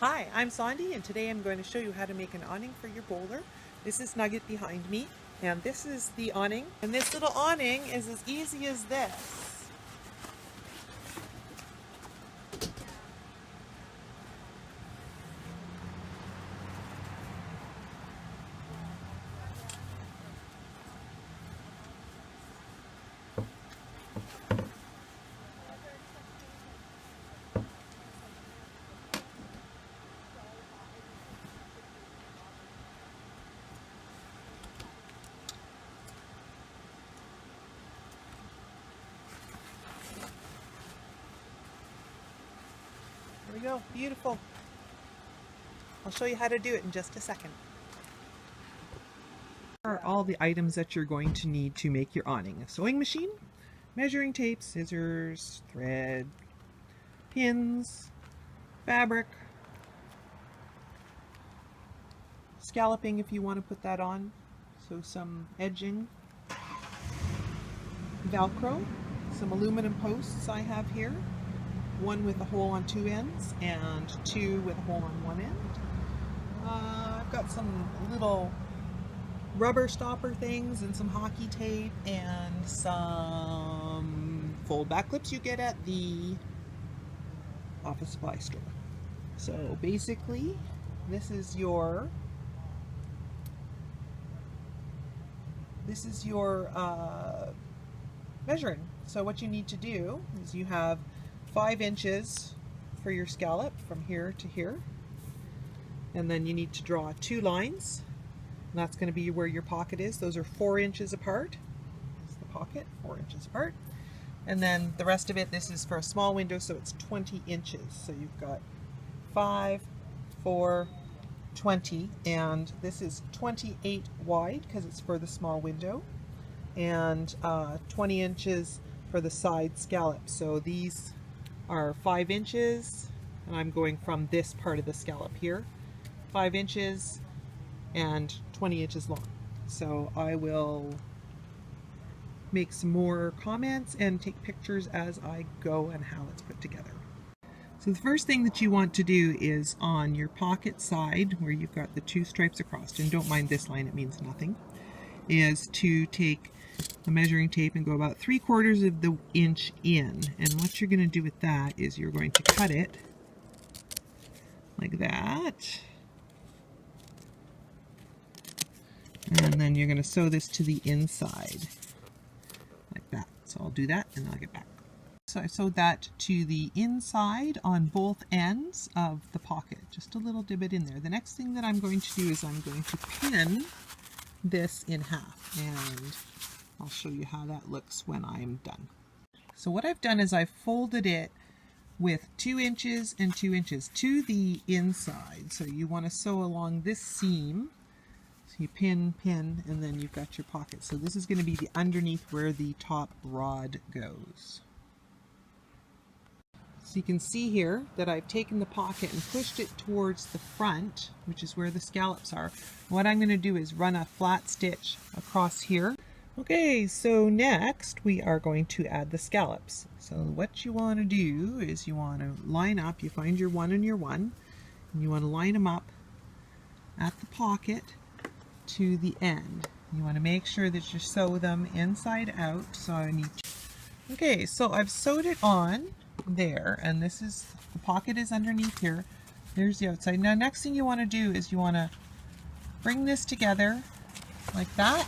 Hi, I'm Sandy and today I'm going to show you how to make an awning for your bowler. This is Nugget behind me and this is the awning. And this little awning is as easy as this. There we go, beautiful. I'll show you how to do it in just a second. Here are all the items that you're going to need to make your awning. A sewing machine, measuring tape, scissors, thread, pins, fabric, scalloping if you want to put that on, so some edging, velcro, some aluminum posts I have here, one with a hole on two ends and two with a hole on one end. I've got some little rubber stopper things and some hockey tape and some fold back clips you get at the office supply store. So basically this is your measuring. So what you need to do is you have 5 inches for your scallop from here to here, and then you need to draw 2 lines, and that's going to be where your pocket is. Those are 4 inches apart. That's the pocket, 4 inches apart. And then the rest of it, this is for a small window, so it's 20 inches. So you've got 5, 4, 20, and this is 28 wide because it's for the small window, and 20 inches for the side scallop. So these are 5 inches, and I'm going from this part of the scallop here, 5 inches and 20 inches long. So I will make some more comments and take pictures as I go and how it's put together. So the first thing that you want to do is on your pocket side where you've got the 2 stripes across, and don't mind this line, it means nothing, is to take the measuring tape and go about 3/4 of the inch in. And what you're going to do with that is you're going to cut it like that. And then you're going to sew this to the inside like that. So I'll do that and then I'll get back. So I sewed that to the inside on both ends of the pocket, just a little divot in there. The next thing that I'm going to do is I'm going to pin this in half, and I'll show you how that looks when I'm done. So what I've done is I've folded it with 2 inches and 2 inches to the inside. So you want to sew along this seam. So you pin, and then you've got your pocket. So this is going to be the underneath where the top rod goes. So you can see here that I've taken the pocket and pushed it towards the front, which is where the scallops are. What I'm going to do is run a flat stitch across here. Okay, so next we are going to add the scallops. So what you want to do is you want to line up, you find your 1 and your 1, and you want to line them up at the pocket to the end. You want to make sure that you sew them inside out. So I need to... Okay, so I've sewed it on there, and this is, the pocket is underneath here. There's the outside. Now next thing you want to do is you want to bring this together like that.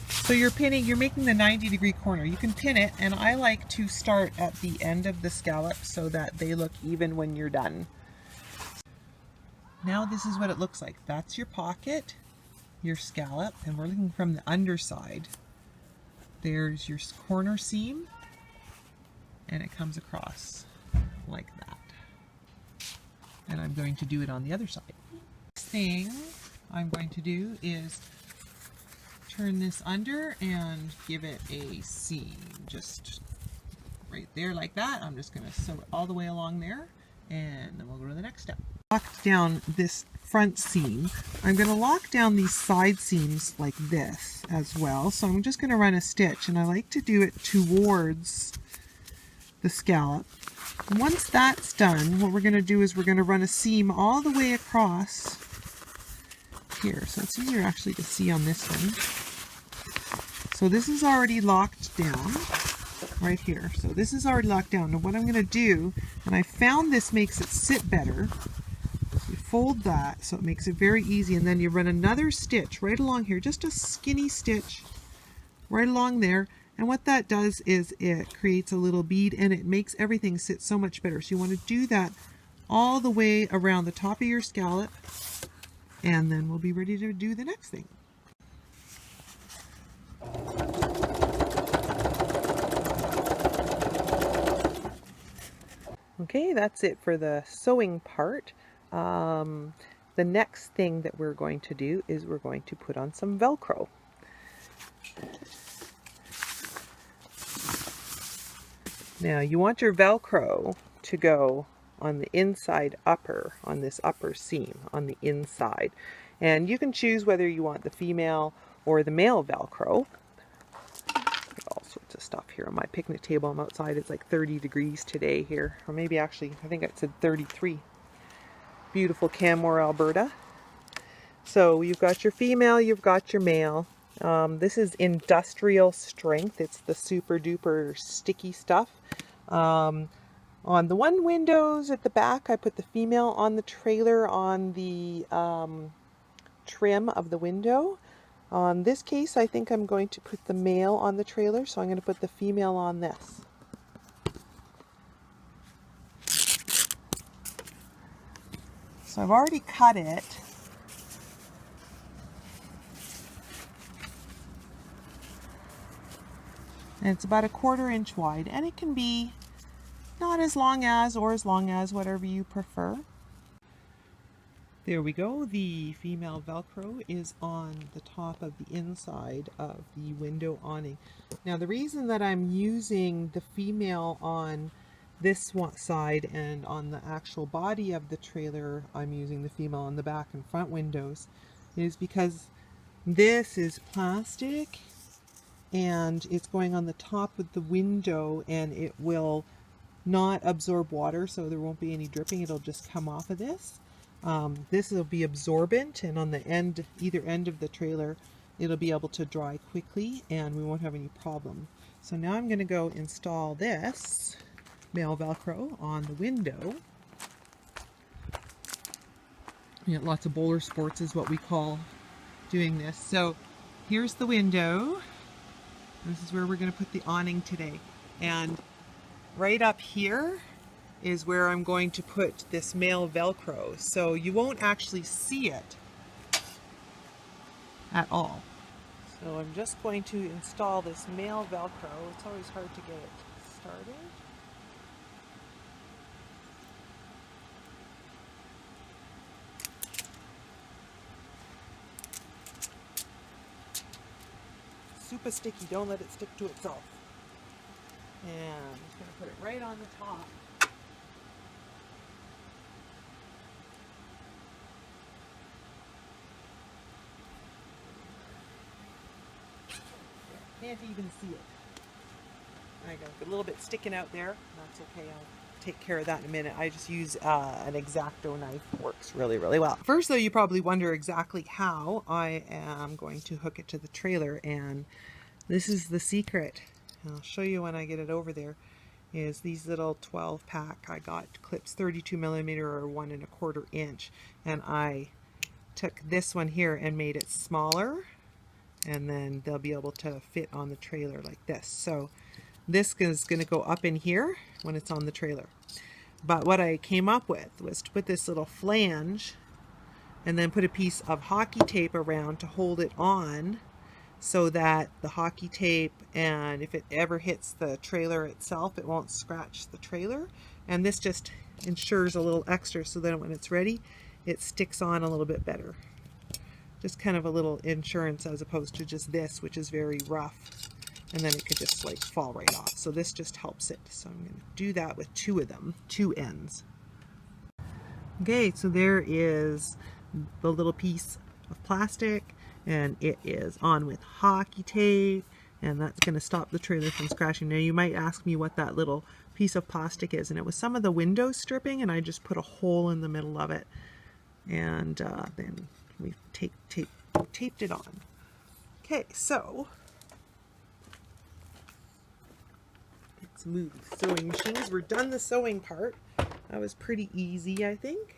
So you're pinning, you're making the 90-degree corner. You can pin it, and I like to start at the end of the scallop so that they look even when you're done. Now this is what it looks like. That's your pocket, your scallop, and we're looking from the underside. There's your corner seam, and it comes across like that. And I'm going to do it on the other side. Next thing I'm going to do is turn this under and give it a seam, just right there like that. I'm just going to sew it all the way along there, and then we'll go to the next step. Lock down this front seam. I'm going to lock down these side seams like this as well. So I'm just going to run a stitch, and I like to do it towards the scallop Once that's done, what we're going to do is we're going to run a seam all the way across here. So it's easier actually to see on this one. So this is already locked down right here. So this is already locked down. Now what I'm going to do, and I found this makes it sit better, you fold that so it makes it very easy, and then you run another stitch right along here, just a skinny stitch right along there. And what that does is it creates a little bead and it makes everything sit so much better. So you want to do that all the way around the top of your scallop, and then we'll be ready to do the next thing. Okay, that's it for the sewing part. The next thing that we're going to do is we're going to put on some velcro. Now you want your velcro to go on the inside upper, on this upper seam, on the inside. And you can choose whether you want the female or the male velcro. All sorts of stuff here on my picnic table. I'm outside. It's like 30 degrees today here, or maybe actually I think it said 33. Beautiful Canmore, Alberta. So you've got your female, you've got your male. This is industrial strength. It's the super duper sticky stuff. On the one windows at the back, I put the female on the trailer on the trim of the window. On this case, I think I'm going to put the male on the trailer, so I'm going to put the female on this. So I've already cut it. And it's about 1/4 inch wide, and it can be not as long as or as long as, whatever you prefer. There we go. The female velcro is on the top of the inside of the window awning. Now the reason that I'm using the female on this one side and on the actual body of the trailer I'm using the female on the back and front windows is because this is plastic and it's going on the top of the window, and it will not absorb water, so there won't be any dripping. It'll just come off of this. This will be absorbent, and on the end, either end of the trailer, it'll be able to dry quickly and we won't have any problem. So now I'm going to go install this male velcro on the window. Yeah, lots of Boler sports is what we call doing this. So here's the window. This is where we're going to put the awning today. And right up here is where I'm going to put this male velcro. So you won't actually see it at all. So I'm just going to install this male velcro. It's always hard to get it started. Super sticky, don't let it stick to itself. And I'm just going to put it right on the top. Can't even see it. I got a little bit sticking out there. That's okay. I'll take care of that in a minute. I just use an X-Acto knife. Works really, really well. First, though, you probably wonder exactly how I am going to hook it to the trailer, and this is the secret. I'll show you when I get it over there. Is these little 12-pack. I got clips 32mm or 1 1/4 inch, and I took this one here and made it smaller, and then they'll be able to fit on the trailer like this. So this is going to go up in here when it's on the trailer. But what I came up with was to put this little flange and then put a piece of hockey tape around to hold it on, so that the hockey tape, and if it ever hits the trailer itself, it won't scratch the trailer. And this just ensures a little extra so that when it's ready, it sticks on a little bit better. Just kind of a little insurance as opposed to just this, which is very rough, and then it could just like fall right off. So this just helps it. So I'm going to do that with 2 of them, 2 ends. Okay, so there is the little piece of plastic, and it is on with hockey tape, and that's going to stop the trailer from scratching. Now you might ask me what that little piece of plastic is, and it was some of the window stripping, and I just put a hole in the middle of it, and then we taped it on. Okay, so let's move sewing machines. We're done the sewing part. That was pretty easy, I think.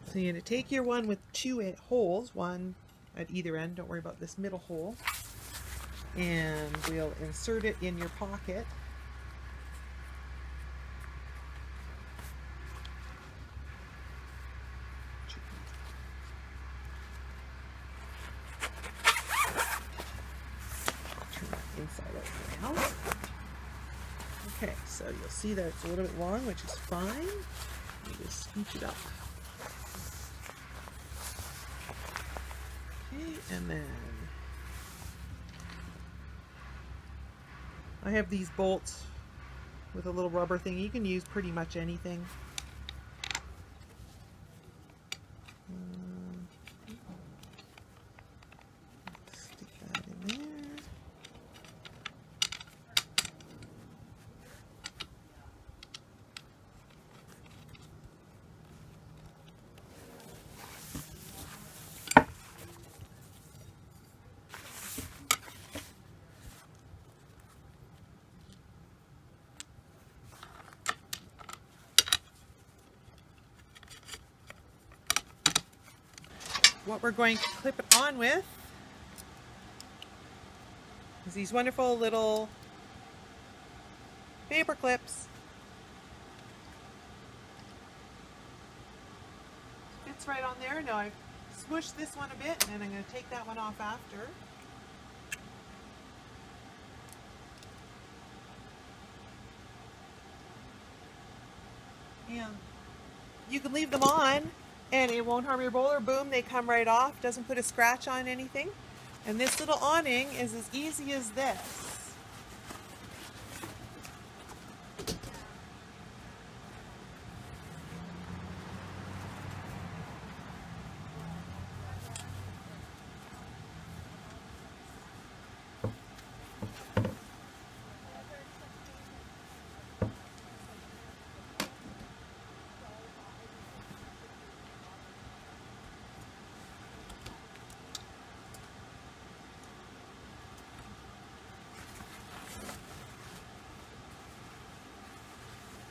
So you're going to take your one with 2 holes, one at either end, don't worry about this middle hole, and we'll insert it in your pocket. Turn that inside out now. Okay, so you'll see that it's a little bit long, which is fine. You just scooch it up. And then I have these bolts with a little rubber thing. You can use pretty much anything. Stick that in there. What we're going to clip it on with is these wonderful little paper clips. Fits right on there. Now I've smushed this one a bit, and I'm going to take that one off after. And you can leave them on and it won't harm your bowler. Boom, they come right off. Doesn't put a scratch on anything. And this little awning is as easy as this.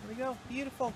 There we go. Beautiful.